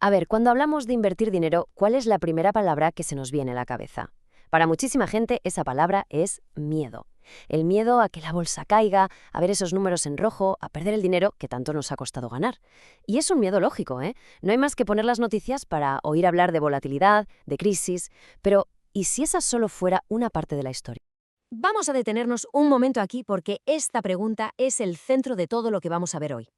A ver, cuando hablamos de invertir dinero, ¿cuál es la primera palabra que se nos viene a la cabeza? Para muchísima gente esa palabra es miedo. El miedo a que la bolsa caiga, a ver esos números en rojo, a perder el dinero que tanto nos ha costado ganar. Y es un miedo lógico, ¿eh? No hay más que poner las noticias para oír hablar de volatilidad, de crisis, pero ¿y si esa solo fuera una parte de la historia? Vamos a detenernos un momento aquí porque esta pregunta es el centro de todo lo que vamos a ver hoy.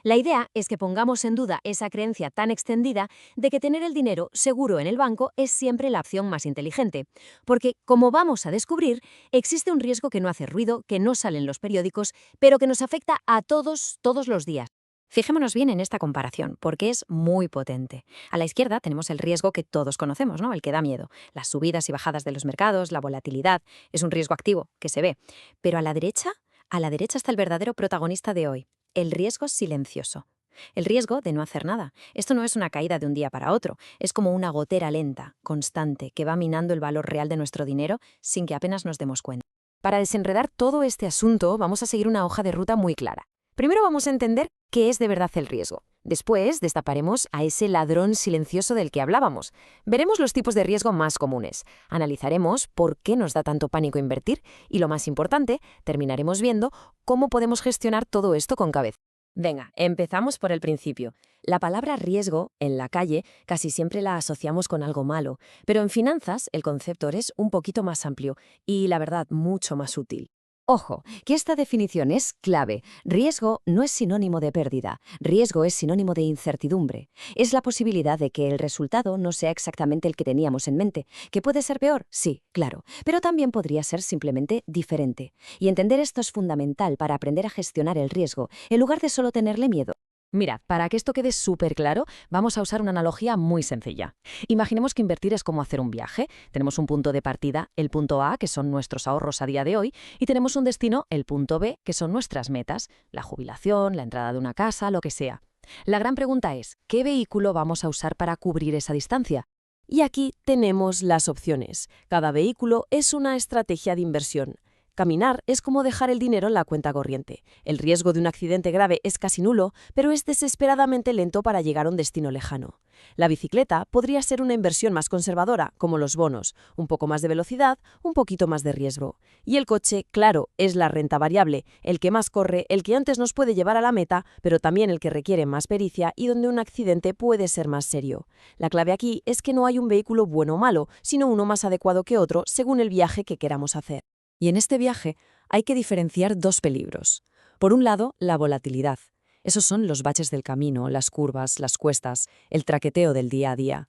La idea es que pongamos en duda esa creencia tan extendida de que tener el dinero seguro en el banco es siempre la opción más inteligente. Porque, como vamos a descubrir, existe un riesgo que no hace ruido, que no sale en los periódicos, pero que nos afecta a todos los días. Fijémonos bien en esta comparación, porque es muy potente. A la izquierda tenemos el riesgo que todos conocemos, ¿no? El que da miedo. Las subidas y bajadas de los mercados, la volatilidad, es un riesgo activo, que se ve. Pero a la derecha está el verdadero protagonista de hoy, el riesgo silencioso. El riesgo de no hacer nada. Esto no es una caída de un día para otro, es como una gotera lenta, constante, que va minando el valor real de nuestro dinero sin que apenas nos demos cuenta. Para desenredar todo este asunto, vamos a seguir una hoja de ruta muy clara. Primero vamos a entender qué es de verdad el riesgo. Después destaparemos a ese ladrón silencioso del que hablábamos. Veremos los tipos de riesgo más comunes. Analizaremos por qué nos da tanto pánico invertir y, lo más importante, terminaremos viendo cómo podemos gestionar todo esto con cabeza. Venga, empezamos por el principio. La palabra riesgo, en la calle, casi siempre la asociamos con algo malo, pero en finanzas el concepto es un poquito más amplio y, la verdad, mucho más útil. Ojo, que esta definición es clave. Riesgo no es sinónimo de pérdida, riesgo es sinónimo de incertidumbre. Es la posibilidad de que el resultado no sea exactamente el que teníamos en mente. ¿Que puede ser peor? Sí, claro, pero también podría ser simplemente diferente. Y entender esto es fundamental para aprender a gestionar el riesgo, en lugar de solo tenerle miedo. Mirad, para que esto quede súper claro, vamos a usar una analogía muy sencilla. Imaginemos que invertir es como hacer un viaje. Tenemos un punto de partida, el punto A, que son nuestros ahorros a día de hoy, y tenemos un destino, el punto B, que son nuestras metas, la jubilación, la entrada de una casa, lo que sea. La gran pregunta es, ¿qué vehículo vamos a usar para cubrir esa distancia? Y aquí tenemos las opciones. Cada vehículo es una estrategia de inversión. Caminar es como dejar el dinero en la cuenta corriente. El riesgo de un accidente grave es casi nulo, pero es desesperadamente lento para llegar a un destino lejano. La bicicleta podría ser una inversión más conservadora, como los bonos, un poco más de velocidad, un poquito más de riesgo. Y el coche, claro, es la renta variable, el que más corre, el que antes nos puede llevar a la meta, pero también el que requiere más pericia y donde un accidente puede ser más serio. La clave aquí es que no hay un vehículo bueno o malo, sino uno más adecuado que otro según el viaje que queramos hacer. Y en este viaje hay que diferenciar dos peligros. Por un lado, la volatilidad. Esos son los baches del camino, las curvas, las cuestas, el traqueteo del día a día.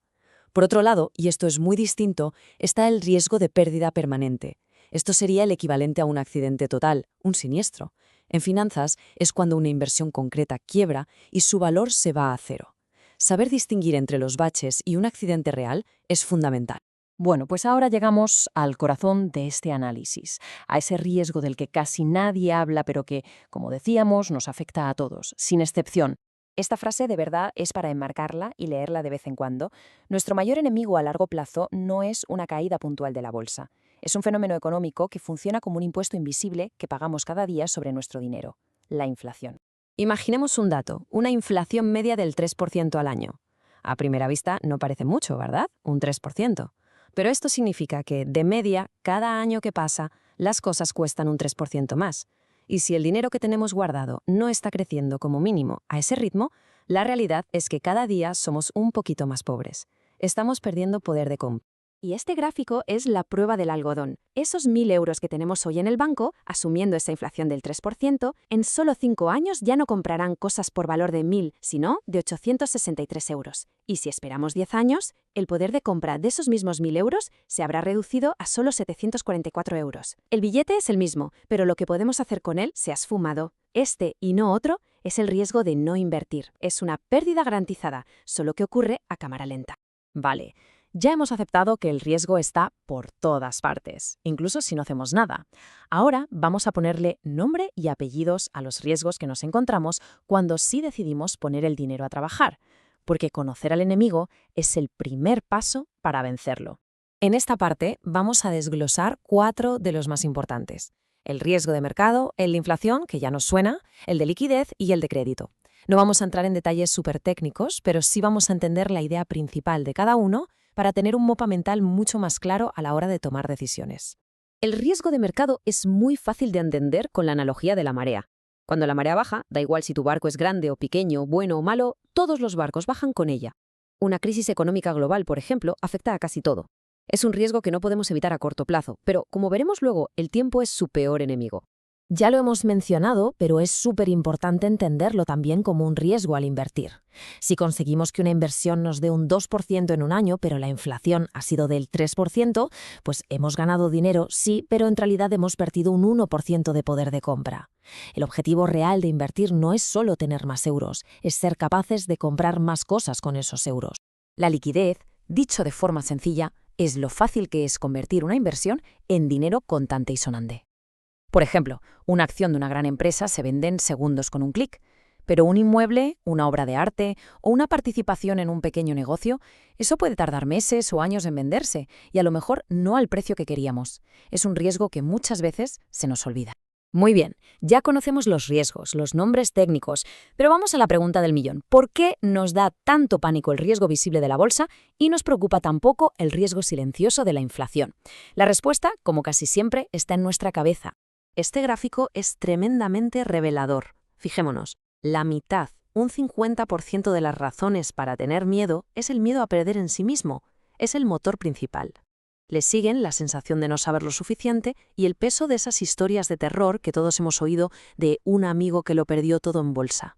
Por otro lado, y esto es muy distinto, está el riesgo de pérdida permanente. Esto sería el equivalente a un accidente total, un siniestro. En finanzas es cuando una inversión concreta quiebra y su valor se va a cero. Saber distinguir entre los baches y un accidente real es fundamental. Bueno, pues ahora llegamos al corazón de este análisis, a ese riesgo del que casi nadie habla, pero que, como decíamos, nos afecta a todos, sin excepción. Esta frase de verdad es para enmarcarla y leerla de vez en cuando. Nuestro mayor enemigo a largo plazo no es una caída puntual de la bolsa. Es un fenómeno económico que funciona como un impuesto invisible que pagamos cada día sobre nuestro dinero, la inflación. Imaginemos un dato, una inflación media del 3% al año. A primera vista no parece mucho, ¿verdad? Un 3%. Pero esto significa que, de media, cada año que pasa, las cosas cuestan un 3% más. Y si el dinero que tenemos guardado no está creciendo como mínimo a ese ritmo, la realidad es que cada día somos un poquito más pobres. Estamos perdiendo poder de compra. Y este gráfico es la prueba del algodón. Esos 1.000 euros que tenemos hoy en el banco, asumiendo esa inflación del 3%, en solo 5 años ya no comprarán cosas por valor de 1.000, sino de 863 euros. Y si esperamos 10 años, el poder de compra de esos mismos 1.000 euros se habrá reducido a solo 744 euros. El billete es el mismo, pero lo que podemos hacer con él se ha esfumado. Este, y no otro, es el riesgo de no invertir. Es una pérdida garantizada, solo que ocurre a cámara lenta. Vale. Ya hemos aceptado que el riesgo está por todas partes, incluso si no hacemos nada. Ahora vamos a ponerle nombre y apellidos a los riesgos que nos encontramos cuando sí decidimos poner el dinero a trabajar, porque conocer al enemigo es el primer paso para vencerlo. En esta parte vamos a desglosar 4 de los más importantes: el riesgo de mercado, el de inflación, que ya nos suena, el de liquidez y el de crédito. No vamos a entrar en detalles súper técnicos, pero sí vamos a entender la idea principal de cada uno para tener un mapa mental mucho más claro a la hora de tomar decisiones. El riesgo de mercado es muy fácil de entender con la analogía de la marea. Cuando la marea baja, da igual si tu barco es grande o pequeño, bueno o malo, todos los barcos bajan con ella. Una crisis económica global, por ejemplo, afecta a casi todo. Es un riesgo que no podemos evitar a corto plazo, pero como veremos luego, el tiempo es su peor enemigo. Ya lo hemos mencionado, pero es súper importante entenderlo también como un riesgo al invertir. Si conseguimos que una inversión nos dé un 2% en un año, pero la inflación ha sido del 3%, pues hemos ganado dinero, sí, pero en realidad hemos perdido un 1% de poder de compra. El objetivo real de invertir no es solo tener más euros, es ser capaces de comprar más cosas con esos euros. La liquidez, dicho de forma sencilla, es lo fácil que es convertir una inversión en dinero contante y sonante. Por ejemplo, una acción de una gran empresa se vende en segundos con un clic, pero un inmueble, una obra de arte o una participación en un pequeño negocio, eso puede tardar meses o años en venderse y a lo mejor no al precio que queríamos. Es un riesgo que muchas veces se nos olvida. Muy bien, ya conocemos los riesgos, los nombres técnicos, pero vamos a la pregunta del millón. ¿Por qué nos da tanto pánico el riesgo visible de la bolsa y nos preocupa tan poco el riesgo silencioso de la inflación? La respuesta, como casi siempre, está en nuestra cabeza. Este gráfico es tremendamente revelador. Fijémonos, la mitad, un 50% de las razones para tener miedo es el miedo a perder en sí mismo. Es el motor principal. Le siguen la sensación de no saber lo suficiente y el peso de esas historias de terror que todos hemos oído de un amigo que lo perdió todo en bolsa.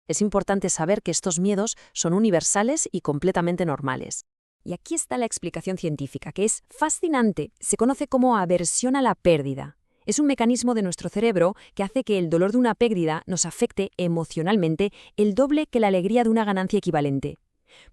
Es importante saber que estos miedos son universales y completamente normales. Y aquí está la explicación científica, que es fascinante. Se conoce como aversión a la pérdida. Es un mecanismo de nuestro cerebro que hace que el dolor de una pérdida nos afecte emocionalmente el doble que la alegría de una ganancia equivalente.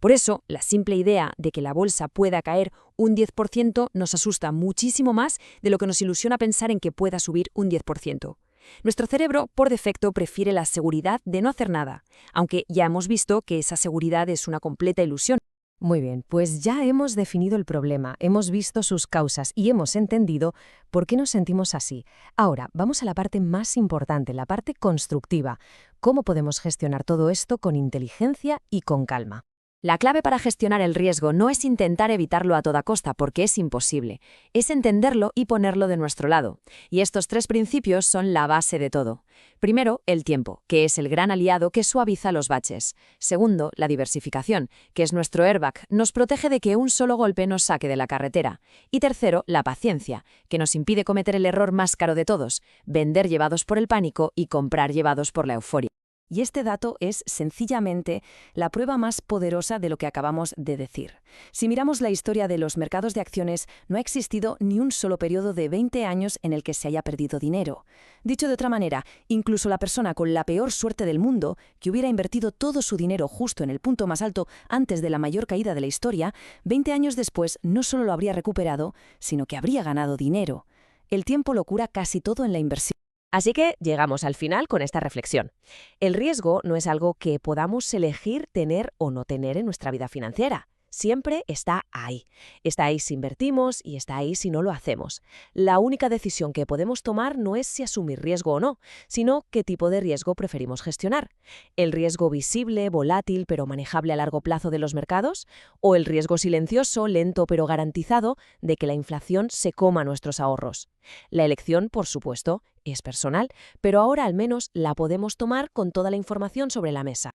Por eso, la simple idea de que la bolsa pueda caer un 10% nos asusta muchísimo más de lo que nos ilusiona pensar en que pueda subir un 10%. Nuestro cerebro, por defecto, prefiere la seguridad de no hacer nada, aunque ya hemos visto que esa seguridad es una completa ilusión. Muy bien, pues ya hemos definido el problema, hemos visto sus causas y hemos entendido por qué nos sentimos así. Ahora, vamos a la parte más importante, la parte constructiva. ¿Cómo podemos gestionar todo esto con inteligencia y con calma? La clave para gestionar el riesgo no es intentar evitarlo a toda costa, porque es imposible. Es entenderlo y ponerlo de nuestro lado. Y estos tres principios son la base de todo. Primero, el tiempo, que es el gran aliado que suaviza los baches. Segundo, la diversificación, que es nuestro airbag, nos protege de que un solo golpe nos saque de la carretera. Y tercero, la paciencia, que nos impide cometer el error más caro de todos, vender llevados por el pánico y comprar llevados por la euforia. Y este dato es, sencillamente, la prueba más poderosa de lo que acabamos de decir. Si miramos la historia de los mercados de acciones, no ha existido ni un solo periodo de 20 años en el que se haya perdido dinero. Dicho de otra manera, incluso la persona con la peor suerte del mundo, que hubiera invertido todo su dinero justo en el punto más alto antes de la mayor caída de la historia, 20 años después no solo lo habría recuperado, sino que habría ganado dinero. El tiempo lo cura casi todo en la inversión. Así que llegamos al final con esta reflexión. El riesgo no es algo que podamos elegir tener o no tener en nuestra vida financiera. Siempre está ahí. Está ahí si invertimos y está ahí si no lo hacemos. La única decisión que podemos tomar no es si asumir riesgo o no, sino qué tipo de riesgo preferimos gestionar. ¿El riesgo visible, volátil pero manejable a largo plazo de los mercados? ¿O el riesgo silencioso, lento pero garantizado de que la inflación se coma nuestros ahorros? La elección, por supuesto, es personal, pero ahora al menos la podemos tomar con toda la información sobre la mesa.